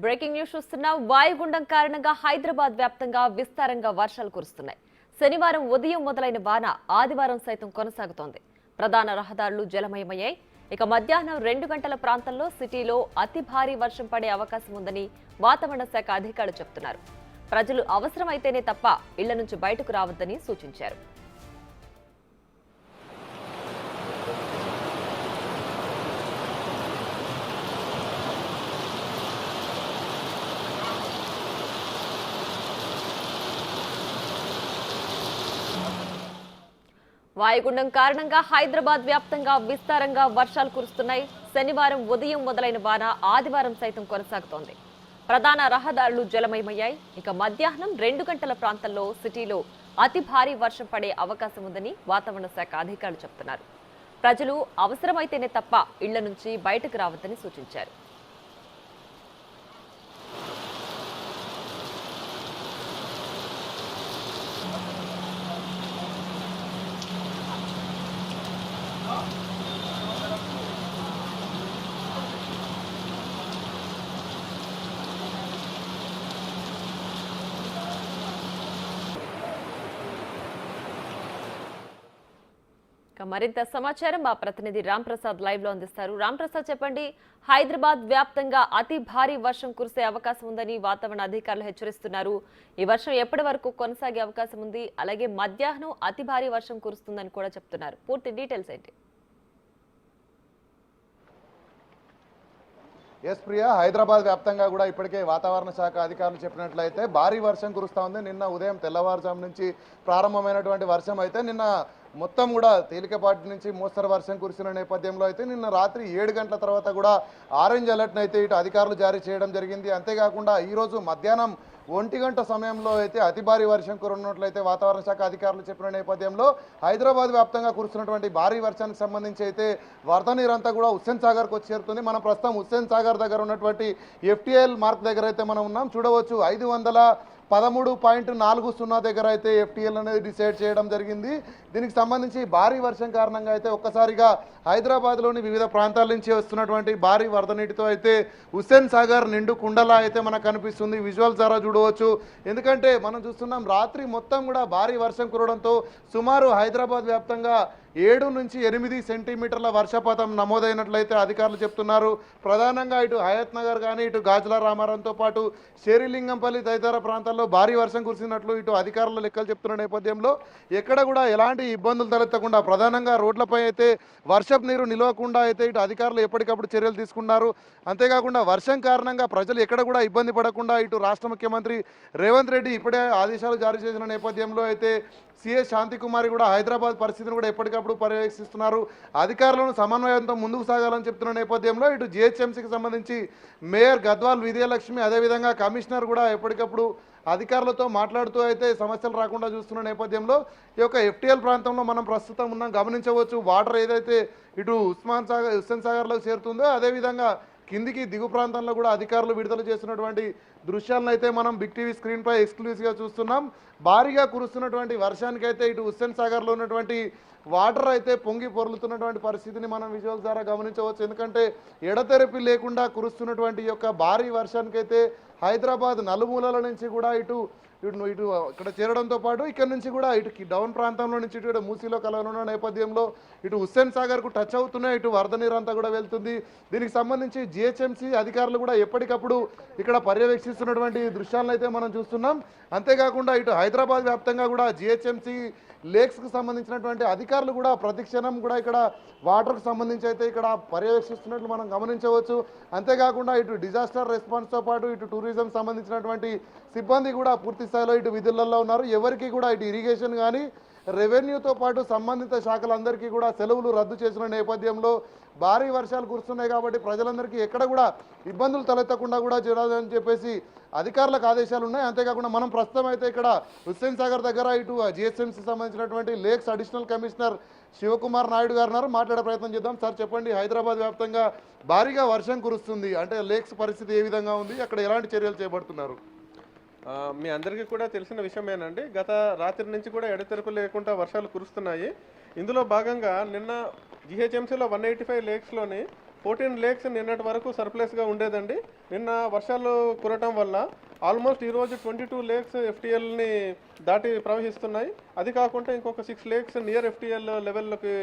Breaking news చూస్తున్న వాయుగుండం కారణంగా హైదరాబాద్ వ్యాప్తంగా విస్తారంగా వర్షాలు కురుస్తున్నాయి. శనివారం ఉదయం మొదలైన వాన ఆదివారం సైతం కొనసాగుతోంది. ప్రధాన రహదారులు జలమయమయ్యాయి. ఇక మధ్యాహ్నం 2 గంటల ప్రాంతంలో సిటీలో అతి భారీ వర్షం పడే అవకాశం ఉందని వాతావరణ శాఖ అధికారులు చెబుతున్నారు. ప్రజలు అవసరమైతేనే తప్ప ఇళ్ల నుంచి బయటకు రావద్దని సూచించారు. వాయుగుండం కారణంగా హైదరాబాద్ వ్యాప్తంగా విస్తారంగా వర్షాలు కురుస్తున్నాయి. శనివారం ఉదయం మొదలైన వాన ఆదివారం సైతం కొనసాగుతోంది. ప్రధాన రహదారులు జలమయమయ్యాయి. ఇక మధ్యాహ్నం 2 గంటల ప్రాంతంలో సిటీలో అతి భారీ వర్షం పడే అవకాశం ఉందని వాతావరణ శాఖ అధికారులు చెబుతున్నారు. ప్రజలు అవసరమైతేనే తప్ప ఇళ్ల నుంచి బయటకు రావద్దని సూచించారు. మరింత సమాచారం మా ప్రతినిధి రామ్ ప్రసాద్ లైవ్ లో అందిస్తారు. రామ్ ప్రసాద్, చెప్పండి, హైదరాబాద్ వ్యాప్తంగా అతి భారీ వర్షం కురిసే అవకాశం ఉందని వాతావరణ అధికారులు హెచ్చరిస్తున్నారు. ఈ వర్షం ఎప్పటి వరకు కొనసాగే అవకాశం ఉంది? అలాగే మధ్యాహ్నం అతి భారీ వర్షం కురుస్తుందని కూడా చెప్తున్నారు. పూర్తి డీటెయిల్స్ ఏంటి? ఎస్ ప్రియా, హైదరాబాద్ వ్యాప్తంగా కూడా ఇప్పటికే వాతావరణ శాఖ అధికారులు చెప్పినట్లయితే భారీ వర్షం కురుస్తూ ఉంది. నిన్న ఉదయం తెల్లవారుజాము నుంచి ప్రారంభమైనటువంటి వర్షం అయితే నిన్న మొత్తం కూడా తేలికపాటి నుంచి మోస్తరు వర్షం కురిసిన నేపథ్యంలో అయితే నిన్న రాత్రి 7 గంటల తర్వాత కూడా ఆరెంజ్ అలర్ట్ని అయితే ఇటు అధికారులు జారీ చేయడం జరిగింది. అంతేకాకుండా ఈరోజు మధ్యాహ్నం 1 గంట సమయంలో అయితే అతి భారీ వర్షం కురున్నట్లయితే వాతావరణ శాఖ అధికారులు చెప్పిన నేపథ్యంలో హైదరాబాద్ వ్యాప్తంగా కురుస్తున్నటువంటి భారీ వర్షానికి సంబంధించి అయితే వరద నీరంతా కూడా హుస్సేన్ సాగర్కు వచ్చి చేరుతుంది. మనం ప్రస్తుతం హుస్సేన్ సాగర్ దగ్గర ఉన్నటువంటి ఎఫ్టీఎల్ మార్క్ దగ్గర అయితే మనం ఉన్నాం. చూడవచ్చు 513.40 దగ్గర అయితే ఎఫ్టీఎల్ అనేది డిసైడ్ చేయడం జరిగింది. దీనికి సంబంధించి భారీ వర్షం కారణంగా అయితే ఒక్కసారిగా హైదరాబాద్లోని వివిధ ప్రాంతాల నుంచి వస్తున్నటువంటి భారీ వరద నీటితో అయితే హుస్సేన్ సాగర్ నిండు కుండలా అయితే మనకు కనిపిస్తుంది. విజువల్స్ ద్వారా చూడవచ్చు. ఎందుకంటే మనం చూస్తున్నాం రాత్రి మొత్తం కూడా భారీ వర్షం కురవడంతో సుమారు హైదరాబాద్ వ్యాప్తంగా 7 నుంచి 8 సెంటీమీటర్ల వర్షపాతం నమోదైనట్లయితే అధికారులు చెప్తున్నారు. ప్రధానంగా ఇటు హయత్ నగర్ కానీ ఇటు గాజుల రామారంతో పాటు శేరిలింగంపల్లి తదితర ప్రాంతాల్లో భారీ వర్షం కురిసినట్లు ఇటు అధికారుల లెక్కలు చెప్తున్న నేపథ్యంలో ఎక్కడ కూడా ఎలాంటి ఇబ్బందులు తలెత్తకుండా ప్రధానంగా రోడ్లపై అయితే వర్షపు నీరు నిలవకుండా అయితే ఇటు అధికారులు ఎప్పటికప్పుడు చర్యలు తీసుకున్నారు. అంతేకాకుండా వర్షం కారణంగా ప్రజలు ఎక్కడ కూడా ఇబ్బంది పడకుండా ఇటు రాష్ట్ర ముఖ్యమంత్రి రేవంత్ రెడ్డి ఇప్పుడే ఆదేశాలు జారీ చేసిన నేపథ్యంలో అయితే సిఎస్ శాంతికుమారి కూడా హైదరాబాద్ పరిస్థితిని కూడా ఎప్పటికప్పుడు పర్యవేక్షిస్తున్నారు. అధికారులను సమన్వయంతో ముందుకు సాగాలని చెప్తున్న నేపథ్యంలో ఇటు జిహెచ్ఎంసీకి సంబంధించి మేయర్ గద్వాల్ విజయలక్ష్మి అదేవిధంగా కమిషనర్ కూడా ఎప్పటికప్పుడు అధికారులతో మాట్లాడుతూ అయితే సమస్యలు రాకుండా చూస్తున్న నేపథ్యంలో ఈ యొక్క ఎఫ్టీఎల్ ప్రాంతంలో మనం ప్రస్తుతం ఉన్నాం. గమనించవచ్చు వాటర్ ఏదైతే ఇటు హుస్సేన్ సాగర్లోకి చేరుతుందో అదేవిధంగా కిందికి దిగు ప్రాంతంలో కూడా అధికారులు విడుదల చేస్తున్నటువంటి దృశ్యాలను అయితే మనం బిగ్ టీవీ స్క్రీన్పై ఎక్స్క్లూజివ్గా చూస్తున్నాం. భారీగా కురుస్తున్నటువంటి వర్షానికైతే ఇటు హుస్సేన్ సాగర్లో ఉన్నటువంటి వాటర్ అయితే పొంగి పొర్లుతున్నటువంటి పరిస్థితిని మనం విజువల్స్ ద్వారా గమనించవచ్చు. ఎందుకంటే ఎడతెరపి లేకుండా కురుస్తున్నటువంటి యొక్క భారీ వర్షానికైతే హైదరాబాద్ నలుమూలల నుంచి కూడా ఇటు ఇక్కడ చేరడంతో పాటు ఇక్కడ నుంచి కూడా ఇటు డౌన్ ప్రాంతంలో నుంచి ఇటు మూసీలో కలవనున్న నేపథ్యంలో ఇటు హుస్సేన్ సాగర్కు టచ్ అవుతున్నాయి. ఇటు వరద నీరు అంతా కూడా వెళ్తుంది. దీనికి సంబంధించి జిహెచ్ఎంసీ అధికారులు కూడా ఎప్పటికప్పుడు ఇక్కడ పర్యవేక్షిస్తున్నటువంటి దృశ్యాలను అయితే మనం చూస్తున్నాం. అంతేకాకుండా ఇటు హైదరాబాద్ వ్యాప్తంగా కూడా జిహెచ్ఎంసీ లేక్స్కి సంబంధించినటువంటి అధికారులు కూడా ప్రతిక్షణం కూడా ఇక్కడ వాటర్కు సంబంధించి అయితే ఇక్కడ పర్యవేక్షిస్తున్నట్లు మనం గమనించవచ్చు. అంతేకాకుండా ఇటు డిజాస్టర్ రెస్పాన్స్తో పాటు ఇటు టూరిజం సంబంధించినటువంటి సిబ్బంది కూడా పూర్తి స్థాయిలో ఇటు విధులలో ఉన్నారు. ఎవరికి కూడా ఇటు ఇరిగేషన్ కానీ రెవెన్యూతో పాటు సంబంధిత శాఖలందరికీ కూడా సెలవులు రద్దు చేసిన నేపథ్యంలో భారీ వర్షాలు కురుస్తున్నాయి కాబట్టి ప్రజలందరికీ ఎక్కడ కూడా ఇబ్బందులు తలెత్తకుండా కూడా చేయాలని చెప్పేసి అధికారులకు ఆదేశాలు ఉన్నాయి. అంతేకాకుండా మనం ప్రస్తుతం అయితే ఇక్కడ హుస్సేన్ సాగర్ దగ్గర ఇటు జిహెచ్ఎంసీ సంబంధించినటువంటి lakes additional commissioner Sivakumar Naidu garu ఉన్నారు. మాట్లాడే ప్రయత్నం చేద్దాం. సార్ చెప్పండి, హైదరాబాద్ వ్యాప్తంగా భారీగా వర్షం కురుస్తుంది, అంటే లేక్స్ పరిస్థితి ఏ విధంగా ఉంది, అక్కడ ఎలాంటి చర్యలు చేపడుతున్నారు? మీ అందరికీ కూడా తెలిసిన విషయమేనండి. గత రాత్రి నుంచి కూడా ఎడతెరపు లేకుండా వర్షాలు కురుస్తున్నాయి. ఇందులో భాగంగా నిన్న జిహెచ్ఎంసీలో 185 లేక్స్లోని 14 లేక్స్ నిన్నటి వరకు సర్ప్లస్గా ఉండేదండి. నిన్న వర్షాలు కురటం వల్ల ఆల్మోస్ట్ ఈరోజు 22 లేక్స్ ఎఫ్టీఎల్ని దాటి ప్రవహిస్తున్నాయి. అది కాకుండా ఇంకొక 6 లేక్స్ నియర్ ఎఫ్టీఎల్ లెవెల్లోకి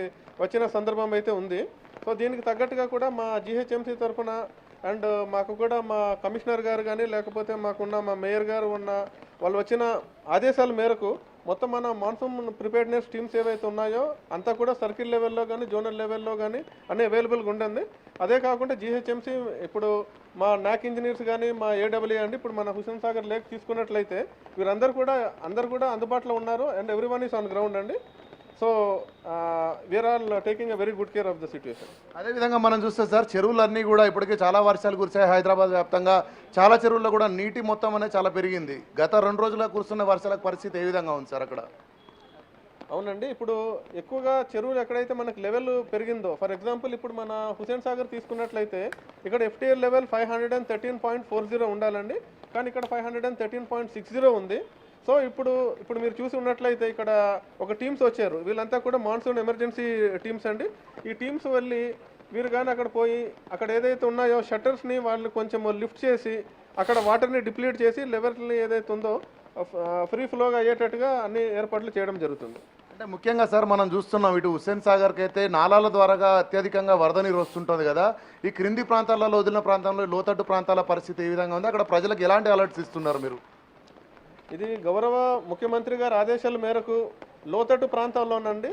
వచ్చిన సందర్భం అయితే ఉంది. సో దీనికి తగ్గట్టుగా కూడా మా జిహెచ్ఎంసీ తరఫున అండ్ మాకు కూడా మా కమిషనర్ గారు కానీ లేకపోతే మాకున్న మా మేయర్ గారు వాళ్ళు వచ్చిన ఆదేశాల మేరకు మొత్తం మన మాన్సూన్ ప్రిపేర్డ్నెస్ టీమ్స్ ఏవైతే ఉన్నాయో అంతా కూడా సర్కిల్ లెవెల్లో కానీ జోనల్ లెవెల్లో కానీ అన్నీ అవైలబుల్గా ఉంటుంది. అదే కాకుండా జిహెచ్ఎంసీ ఇప్పుడు మా నాక్ ఇంజనీర్స్ కానీ మా ఏడబ్ల్యూ అండి ఇప్పుడు మన హుస్సేన్ సాగర్ లేక్ తీసుకున్నట్లయితే అందరూ కూడా అందుబాటులో ఉన్నారు and everyone is on ground అండి. So we are all taking a very good care of the situation. అదేవిధంగా మనం చూస్తే సార్ చెరువులన్నీ కూడా ఇప్పటికే చాలా వర్షాలు కురిశాయి. హైదరాబాద్ వ్యాప్తంగా చాలా చెరువుల్లో కూడా నీటి మొత్తం అనేది చాలా పెరిగింది. గత 2 రోజులుగా కురుస్తున్న వర్షాల పరిస్థితి ఏ విధంగా ఉంది సార్ అక్కడ? అవునండి, ఇప్పుడు ఎక్కువగా చెరువులు ఎక్కడైతే మనకు లెవెల్ పెరిగిందో, ఫర్ ఎగ్జాంపుల్ ఇప్పుడు మన హుస్సేన్ సాగర్ తీసుకున్నట్లయితే ఇక్కడ ఎఫ్టీఎల్ లెవెల్ 513.40 ఉండాలండి, కానీ ఇక్కడ 513.60 ఉంది. సో ఇప్పుడు మీరు చూసి ఉన్నట్లయితే ఇక్కడ ఒక టీమ్స్ వచ్చారు. వీళ్ళంతా కూడా మాన్సూన్ ఎమర్జెన్సీ టీమ్స్ అండి. ఈ టీమ్స్ వెళ్ళి వీరు కానీ అక్కడ పోయి అక్కడ ఏదైతే ఉన్నాయో షట్టర్స్ని వాళ్ళు కొంచెం లిఫ్ట్ చేసి అక్కడ వాటర్ని డిప్లీట్ చేసి లెవెల్ని ఏదైతే ఉందో ఫ్రీ ఫ్లోగా అయ్యేటట్టుగా అన్ని ఏర్పాట్లు చేయడం జరుగుతుంది. అంటే ముఖ్యంగా సార్ మనం చూస్తున్నాం ఇటు హుస్సేన్ సాగర్కి అయితే నాలాల ద్వారాగా అత్యధికంగా వరద నీరు వస్తుంటుంది కదా. ఈ క్రింది ప్రాంతాలలో వదిలిన ప్రాంతంలో లోతట్టు ప్రాంతాల పరిస్థితి ఏ విధంగా ఉంది? అక్కడ ప్రజలకు ఎలాంటి అలర్ట్స్ ఇస్తున్నారు మీరు? ఇది గౌరవ ముఖ్యమంత్రి గారి ఆదేశాల మేరకు లోతట్టు ప్రాంతాల్లోనండి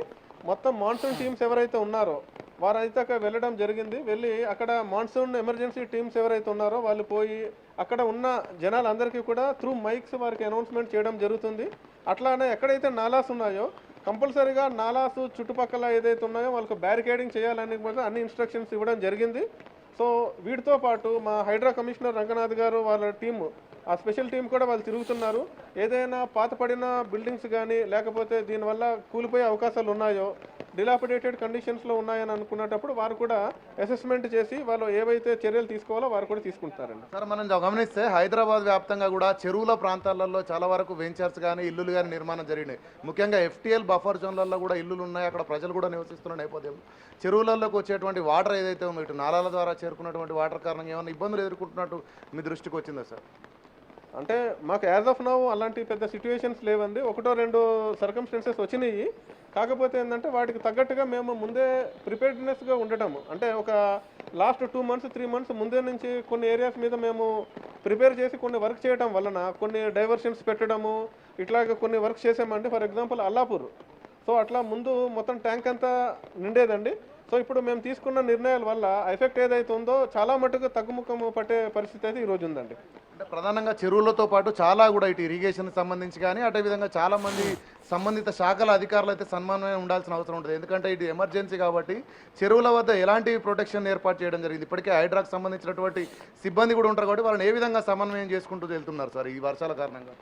మొత్తం మాన్సూన్ టీమ్స్ ఎవరైతే ఉన్నారో వారైతే అక్కడ వెళ్ళడం జరిగింది. వెళ్ళి అక్కడ మాన్సూన్ ఎమర్జెన్సీ టీమ్స్ ఎవరైతే ఉన్నారో వాళ్ళు పోయి అక్కడ ఉన్న జనాలందరికీ కూడా త్రూ మైక్స్ వారికి అనౌన్స్మెంట్ చేయడం జరుగుతుంది. అట్లానే ఎక్కడైతే నాలాస్ ఉన్నాయో కంపల్సరీగా నాలాస్ చుట్టుపక్కల ఏదైతే ఉన్నాయో వాళ్ళకు బ్యారికేడింగ్ చేయాలని కూడా అన్ని ఇన్స్ట్రక్షన్స్ ఇవ్వడం జరిగింది. సో వీటితో పాటు మా హైడ్రా కమిషనర్ రంగనాథ్ గారు వాళ్ళ టీము ఆ స్పెషల్ టీం కూడా వాళ్ళు తిరుగుతున్నారు. ఏదైనా పాతపడిన బిల్డింగ్స్ కానీ లేకపోతే దీనివల్ల కూలిపోయే అవకాశాలు ఉన్నాయో డిలాపిడేటెడ్ కండిషన్స్లో ఉన్నాయని అనుకున్నప్పుడు వారు కూడా అసెస్మెంట్ చేసి వాళ్ళు ఏవైతే చర్యలు తీసుకోవాలో వారు కూడా తీసుకుంటారండి. సార్ మనం గమనిస్తే హైదరాబాద్ వ్యాప్తంగా కూడా చెరువుల ప్రాంతాలలో చాలా వరకు వెంచర్స్ కానీ ఇల్లులు కానీ నిర్మాణం జరిగినాయి. ముఖ్యంగా ఎఫ్టీఎల్ బఫర్ జోన్లలో కూడా ఇల్లులు ఉన్నాయి. అక్కడ ప్రజలు కూడా నివసిస్తున్న నేపథ్యంలో చెరువులలోకి వచ్చేటువంటి వాటర్ ఏదైతే ఉందో ఇటు నాలాల ద్వారా చేరుకున్నటువంటి వాటర్ కారణంగా ఏమైనా ఇబ్బందులు ఎదుర్కొంటున్నట్టు మీ దృష్టికి వచ్చిందా సార్? అంటే మాకు యాజ్ ఆఫ్ నౌ అలాంటి పెద్ద సిచ్యువేషన్స్ లేవండి. 1-2 సర్కమ్స్టెన్సెస్ వచ్చినాయి. కాకపోతే ఏంటంటే వాటికి తగ్గట్టుగా మేము ముందే ప్రిపేర్డ్నెస్గా ఉండటము, అంటే ఒక లాస్ట్ 2 months 3 months ముందే నుంచి కొన్ని ఏరియాస్ మీద మేము ప్రిపేర్ చేసి కొన్ని వర్క్ చేయడం వలన కొన్ని డైవర్షన్స్ పెట్టడము ఇట్లాగ కొన్ని వర్క్ చేసామండి. ఫర్ ఎగ్జాంపుల్ అల్లాపూర్, సో అట్లా ముందు మొత్తం ట్యాంక్ అంతా నిండేదండి. సో ఇప్పుడు మేము తీసుకున్న నిర్ణయాల వల్ల ఎఫెక్ట్ ఏదైతే ఉందో చాలా మటుకు తగ్గుముఖం పట్టే పరిస్థితి అయితే ఈరోజు ఉందండి. అంటే ప్రధానంగా చెరువులతో పాటు చాలా కూడా ఇటు ఇరిగేషన్ సంబంధించి కానీ అదేవిధంగా చాలామంది సంబంధిత శాఖల అధికారులు అయితే సన్మానం ఉండాల్సిన అవసరం ఉంటుంది. ఎందుకంటే ఇది ఎమర్జెన్సీ కాబట్టి చెరువుల వద్ద ఎలాంటి ప్రొటెక్షన్ ఏర్పాటు చేయడం జరిగింది. ఇప్పటికే హైడ్రాకు సంబంధించినటువంటి సిబ్బంది కూడా ఉంటారు కాబట్టి వాళ్ళని ఏ విధంగా సమన్వయం చేసుకుంటూ వెళ్తున్నారు సార్ ఈ వర్షాల కారణంగా?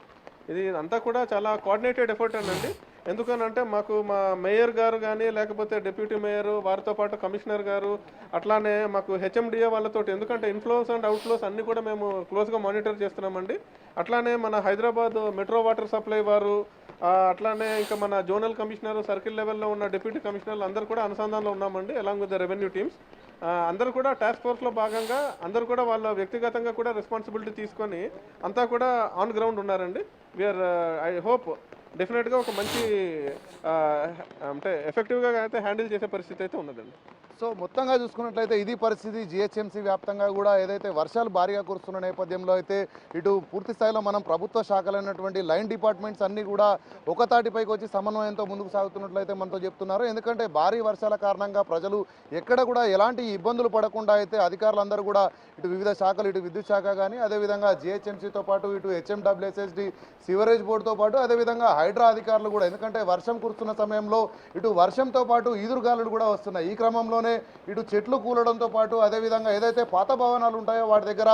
ఇది అంతా కూడా చాలా కోఆర్డినేటెడ్ ఎఫర్ట్ అండి. ఎందుకనంటే మాకు మా మేయర్ గారు కానీ లేకపోతే డిప్యూటీ మేయర్ వారితో పాటు కమిషనర్ గారు అట్లానే మాకు హెచ్ఎండిఏ వాళ్ళతో, ఎందుకంటే ఇన్ఫ్లోస్ అండ్ అవుట్ఫ్లోస్ అన్నీ కూడా మేము క్లోజ్గా మానిటర్ చేస్తున్నామండి. అట్లానే మన హైదరాబాద్ మెట్రో వాటర్ సప్లై వారు అట్లానే ఇంకా మన జోనల్ కమిషనర్ సర్కిల్ లెవెల్లో ఉన్న డిప్యూటీ కమిషనర్లు అందరూ కూడా అనుసంధానంలో ఉన్నామండి along with the revenue teams. అందరూ కూడా టాస్క్ ఫోర్స్లో భాగంగా అందరూ కూడా వాళ్ళ వ్యక్తిగతంగా కూడా రెస్పాన్సిబిలిటీ తీసుకొని అంతా కూడా ఆన్ గ్రౌండ్ ఉన్నారండి. వీఆర్ ఐ హోప్ డెఫినెట్గా ఒక మంచి అంటే ఎఫెక్టివ్గా అయితే హ్యాండిల్ చేసే పరిస్థితి అయితే ఉన్నదండి. సో మొత్తంగా చూసుకున్నట్లయితే ఇది పరిస్థితి జిహెచ్ఎంసీ వ్యాప్తంగా కూడా ఏదైతే వర్షాలు భారీగా కురుస్తున్న నేపథ్యంలో అయితే ఇటు పూర్తి స్థాయిలో మనం ప్రభుత్వ శాఖలైనటువంటి లైన్ డిపార్ట్మెంట్స్ అన్నీ కూడా ఒక తాటిపైకి వచ్చి సమన్వయంతో ముందుకు సాగుతున్నట్లయితే మనతో చెప్తున్నారు. ఎందుకంటే భారీ వర్షాల కారణంగా ప్రజలు ఎక్కడ కూడా ఎలాంటి ఇబ్బందులు పడకుండా అయితే అధికారులందరూ కూడా ఇటు వివిధ శాఖలు ఇటు విద్యుత్ శాఖ కానీ అదేవిధంగా జిహెచ్ఎంసీతో పాటు ఇటు హెచ్ఎండబ్ల్యూఎస్ఎస్డి సివరేజ్ బోర్డుతో పాటు అదేవిధంగా హైడ్రా అధికారులు కూడా, ఎందుకంటే వర్షం కురుస్తున్న సమయంలో ఇటు వర్షంతో పాటు ఈదురుగాలులు కూడా వస్తున్నాయి. ఈ క్రమంలోనే ఇటు చెట్లు కూలడంతో పాటు అదేవిధంగా ఏదైతే పాత భవనాలు ఉంటాయో వాటి దగ్గర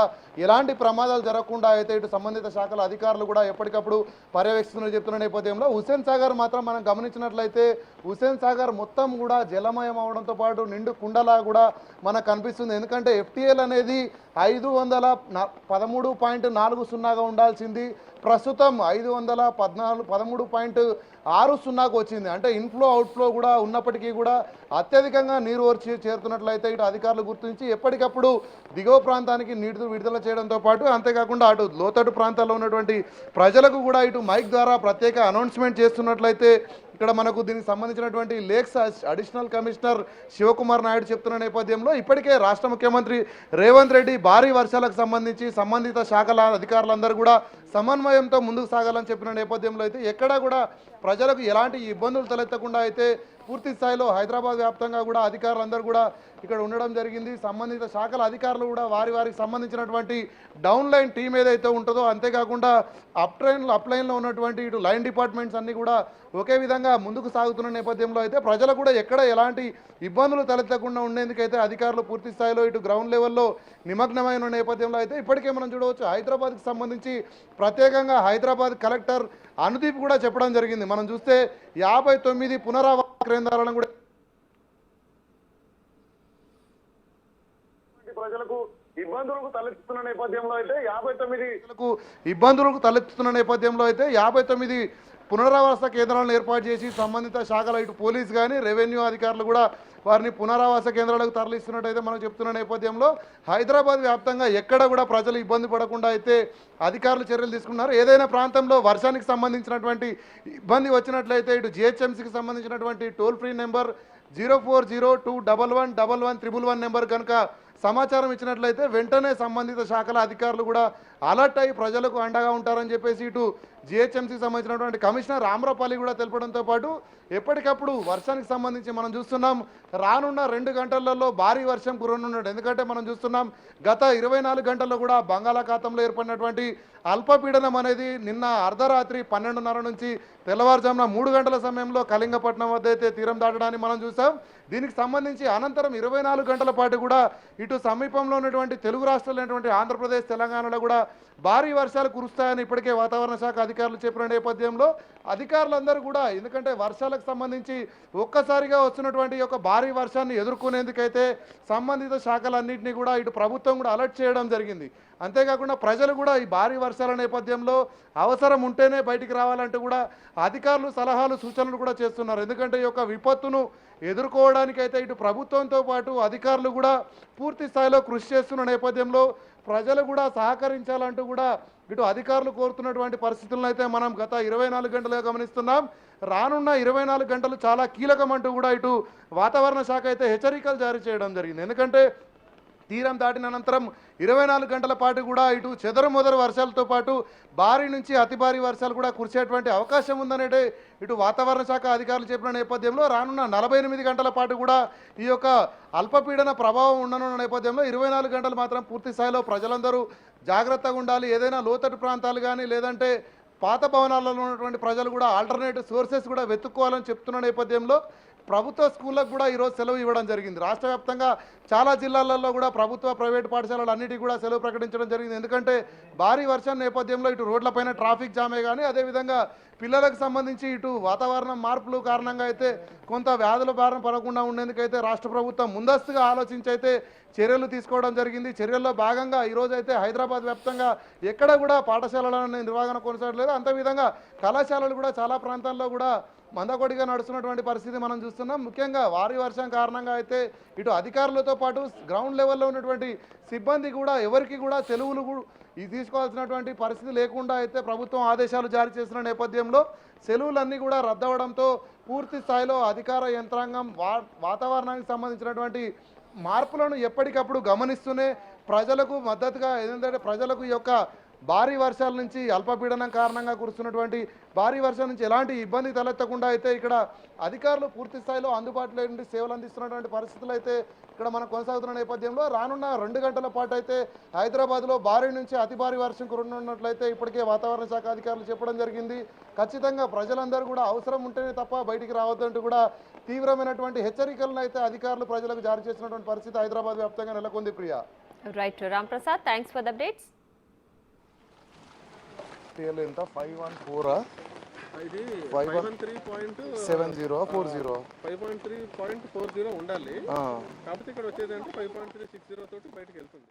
ఎలాంటి ప్రమాదాలు జరగకుండా అయితే ఇటు సంబంధిత శాఖల అధికారులు కూడా ఎప్పటికప్పుడు పర్యవేక్షిస్తున్న చెప్తున్న నేపథ్యంలో హుస్సేన్ సాగర్ మాత్రం మనం గమనించినట్లయితే హుస్సేన్ సాగర్ మొత్తం కూడా జలమయం అవడంతో పాటు నిండు కుండలా కూడా మనకు కనిపిస్తుంది. ఎందుకంటే ఎఫ్టీఎల్ అనేది 513.40గా ఉండాల్సింది ప్రస్తుతం 513.60కు వచ్చింది. అంటే ఇన్ఫ్లో అవుట్ఫ్లో కూడా ఉన్నప్పటికీ కూడా అత్యధికంగా నీరు వచ్చి చేరుతున్నట్లయితే ఇటు అధికారులు గుర్తించి ఎప్పటికప్పుడు దిగువ ప్రాంతానికి నీరు విడుదల చేయడంతో పాటు అంతేకాకుండా అటు లోతట్టు ప్రాంతాల్లో ఉన్నటువంటి ప్రజలకు కూడా ఇటు మైక్ ద్వారా ప్రత్యేక అనౌన్స్మెంట్ చేస్తున్నట్లయితే ఇక్కడ మనకు దీనికి సంబంధించినటువంటి lakes additional commissioner Sivakumar Naidu చెప్తున్న నేపథ్యంలో ఇప్పటికే రాష్ట్ర ముఖ్యమంత్రి రేవంత్ రెడ్డి భారీ వర్షాలకు సంబంధించి సంబంధిత శాఖల అధికారులందరూ కూడా సమన్వయంతో ముందుకు సాగాలని చెప్పిన నేపథ్యంలో అయితే ఎక్కడా కూడా ప్రజలకు ఎలాంటి ఇబ్బందులు తలెత్తకుండా అయితే పూర్తి స్థాయిలో హైదరాబాద్ వ్యాప్తంగా కూడా అధికారులందరూ కూడా ఇక్కడ ఉండడం జరిగింది. సంబంధిత శాఖల అధికారులు కూడా వారికి సంబంధించినటువంటి డౌన్ లైన్ టీం ఏదైతే ఉంటుందో అంతేకాకుండా అప్ లైన్లో ఉన్నటువంటి ఇటు లైన్ డిపార్ట్మెంట్స్ అన్నీ కూడా ఒకే విధంగా ముందుకు సాగుతున్న నేపథ్యంలో అయితే ప్రజలు కూడా ఎక్కడ ఎలాంటి ఇబ్బందులు తలెత్తకుండా ఉండేందుకైతే అధికారులు పూర్తి స్థాయిలో ఇటు గ్రౌండ్ లెవెల్లో నిమగ్నమైన నేపథ్యంలో అయితే ఇప్పటికే మనం చూడవచ్చు హైదరాబాద్కి సంబంధించి ప్రత్యేకంగా హైదరాబాద్ కలెక్టర్ అనుదీప్ కూడా చెప్పడం జరిగింది. మనం చూస్తే 59 పునరావాస కేంద్రాలను కూడా ప్రజలకు ఇబ్బందులకు తలెత్తుతున్న నేపథ్యంలో అయితే 59 పునరావాస కేంద్రాలను ఏర్పాటు చేసి సంబంధిత శాఖల ఇటు పోలీస్ కానీ రెవెన్యూ అధికారులు కూడా వారిని పునరావాస కేంద్రాలకు తరలిస్తున్నట్టయితే మనం చెప్తున్న నేపథ్యంలో హైదరాబాద్ వ్యాప్తంగా ఎక్కడ కూడా ప్రజలు ఇబ్బంది పడకుండా అయితే అధికారులు చర్యలు తీసుకున్నారు. ఏదైనా ప్రాంతంలో వర్షానికి సంబంధించినటువంటి ఇబ్బంది వచ్చినట్లయితే ఇటు జిహెచ్ఎంసీకి సంబంధించినటువంటి టోల్ ఫ్రీ నెంబర్ 0402111111 నెంబర్ కనుక సమాచారం ఇచ్చినట్లయితే వెంటనే సంబంధిత శాఖల అధికారులు కూడా అలర్ట్ అయ్యి ప్రజలకు అండగా ఉంటారని చెప్పేసి ఇటు జిహెచ్ఎంసీకి సంబంధించినటువంటి కమిషనర్ ఆమ్రపాలి కూడా తెలపడంతో పాటు ఎప్పటికప్పుడు వర్షానికి సంబంధించి మనం చూస్తున్నాం రానున్న 2 గంటలలో భారీ వర్షం కురనున్నాడు. ఎందుకంటే మనం చూస్తున్నాం గత 24 గంటల్లో కూడా బంగాళాఖాతంలో ఏర్పడినటువంటి అల్పపీడనం అనేది నిన్న అర్ధరాత్రి 12:30 నుంచి తెల్లవారుజామున 3 గంటల సమయంలో కళింగపట్నం వద్ద అయితే తీరం దాటడాన్ని మనం చూసాం. దీనికి సంబంధించి అనంతరం 24 గంటల పాటు కూడా ఇటు సమీపంలో ఉన్నటువంటి తెలుగు రాష్ట్రాలైనటువంటి ఆంధ్రప్రదేశ్ తెలంగాణలో కూడా భారీ వర్షాలు కురుస్తాయని ఇప్పటికే వాతావరణ శాఖ అధికారులు చెప్పిన నేపథ్యంలో అధికారులందరూ కూడా ఎందుకంటే వర్షాలకు సంబంధించి ఒక్కసారిగా వస్తున్నటువంటి యొక్క భారీ వర్షాన్ని ఎదుర్కొనేందుకైతే సంబంధిత శాఖలన్నింటినీ కూడా ఇటు ప్రభుత్వం కూడా అలర్ట్ చేయడం జరిగింది. అంతేకాకుండా ప్రజలు కూడా ఈ భారీ వర్షాల నేపథ్యంలో అవసరం ఉంటేనే బయటికి రావాలంటూ కూడా అధికారులు సలహాలు సూచనలు కూడా చేస్తున్నారు. ఎందుకంటే ఈ యొక్క విపత్తును ఎదుర్కోవడానికైతే ఇటు ప్రభుత్వంతో పాటు అధికారులు కూడా పూర్తి స్థాయిలో కృషి చేస్తున్న నేపథ్యంలో ప్రజలు కూడా సహకరించాలంటూ కూడా ఇటు అధికారులు కోరుతున్నటువంటి పరిస్థితులను అయితే మనం గత 24 గంటలుగా గమనిస్తున్నాం. రానున్న 24 గంటలు చాలా కీలకం అంటూ కూడా ఇటు వాతావరణ శాఖ అయితే హెచ్చరికలు జారీ చేయడం జరిగింది. ఎందుకంటే తీరం దాటిన అనంతరం 24 గంటల పాటు కూడా ఇటు చెదరమొదరు వర్షాలతో పాటు భారీ నుంచి అతి భారీ వర్షాలు కూడా కురిసేటువంటి అవకాశం ఉందనేది ఇటు వాతావరణ శాఖ అధికారులు చెప్పిన నేపథ్యంలో రానున్న 48 గంటల పాటు కూడా ఈ యొక్క అల్పపీడన ప్రభావం ఉండనున్న నేపథ్యంలో 24 గంటలు మాత్రం పూర్తి స్థాయిలో ప్రజలందరూ జాగ్రత్తగా ఉండాలి. ఏదైనా లోతట్టు ప్రాంతాలు కానీ లేదంటే పాత భవనాలలో ఉన్నటువంటి ప్రజలు కూడా ఆల్టర్నేటివ్ సోర్సెస్ కూడా వెతుక్కోవాలని చెప్తున్న నేపథ్యంలో ప్రభుత్వ స్కూళ్ళకు కూడా ఈరోజు సెలవు ఇవ్వడం జరిగింది. రాష్ట్ర వ్యాప్తంగా చాలా జిల్లాలలో కూడా ప్రభుత్వ ప్రైవేట్ పాఠశాలలు అన్నిటికీ కూడా సెలవు ప్రకటించడం జరిగింది. ఎందుకంటే భారీ వర్షం నేపథ్యంలో ఇటు రోడ్లపైన ట్రాఫిక్ జామే కానీ అదేవిధంగా పిల్లలకు సంబంధించి ఇటు వాతావరణం మార్పులు కారణంగా అయితే కొంత వ్యాధుల బారిన పడకుండా ఉండేందుకైతే రాష్ట్ర ప్రభుత్వం ముందస్తుగా ఆలోచించి అయితే చర్యలు తీసుకోవడం జరిగింది. చర్యల్లో భాగంగా ఈరోజు అయితే హైదరాబాద్ వ్యాప్తంగా ఎక్కడ కూడా పాఠశాలల నిర్వహణ కొనసాగలేదు. అంతేవిధంగా కళాశాలలు కూడా చాలా ప్రాంతాల్లో కూడా మందకొడిగా నడుస్తున్నటువంటి పరిస్థితి మనం చూస్తున్నాం. ముఖ్యంగా భారీ వర్షం కారణంగా అయితే ఇటు అధికారులతో పాటు గ్రౌండ్ లెవెల్లో ఉన్నటువంటి సిబ్బంది కూడా ఎవరికి కూడా సెలవులు తీసుకోవాల్సినటువంటి పరిస్థితి లేకుండా అయితే ప్రభుత్వం ఆదేశాలు జారీ చేసిన నేపథ్యంలో సెలవులన్నీ కూడా రద్దవడంతో పూర్తి స్థాయిలో అధికార యంత్రాంగం వాతావరణానికి సంబంధించినటువంటి మార్పులను ఎప్పటికప్పుడు గమనిస్తూనే ప్రజలకు మద్దతుగా ఏంటంటే ప్రజలకు ఈ యొక్క భారీ వర్షాల నుంచి అల్పపీడనం కారణంగా కురుస్తున్నటువంటి భారీ వర్షం నుంచి ఎలాంటి ఇబ్బంది తలెత్తకుండా అయితే ఇక్కడ అధికారులు పూర్తి స్థాయిలో అందుబాటులో నుండి సేవలు అందిస్తున్నటువంటి పరిస్థితులు అయితే ఇక్కడ మనం కొనసాగుతున్న నేపథ్యంలో రానున్న 2 గంటల పాటు అయితే హైదరాబాద్లో భారీ నుంచి అతి భారీ వర్షం కురున్నట్లయితే ఇప్పటికే వాతావరణ శాఖ అధికారులు చెప్పడం జరిగింది. ఖచ్చితంగా ప్రజలందరూ కూడా అవసరం ఉంటేనే తప్ప బయటికి రావద్దంటూ కూడా తీవ్రమైనటువంటి హెచ్చరికలను అయితే అధికారులు ప్రజలకు జారీ చేసినటువంటి పరిస్థితి హైదరాబాద్ వ్యాప్తంగా నెలకొంది. Priya. Right Ram Prasad, thanks for the updates. ఎంత 514 ఇది 513.40 ఉండాలి. కాకపోతే ఇక్కడ వచ్చేది అంటే 5.360 తోటి బయటకు వెళ్తుంది.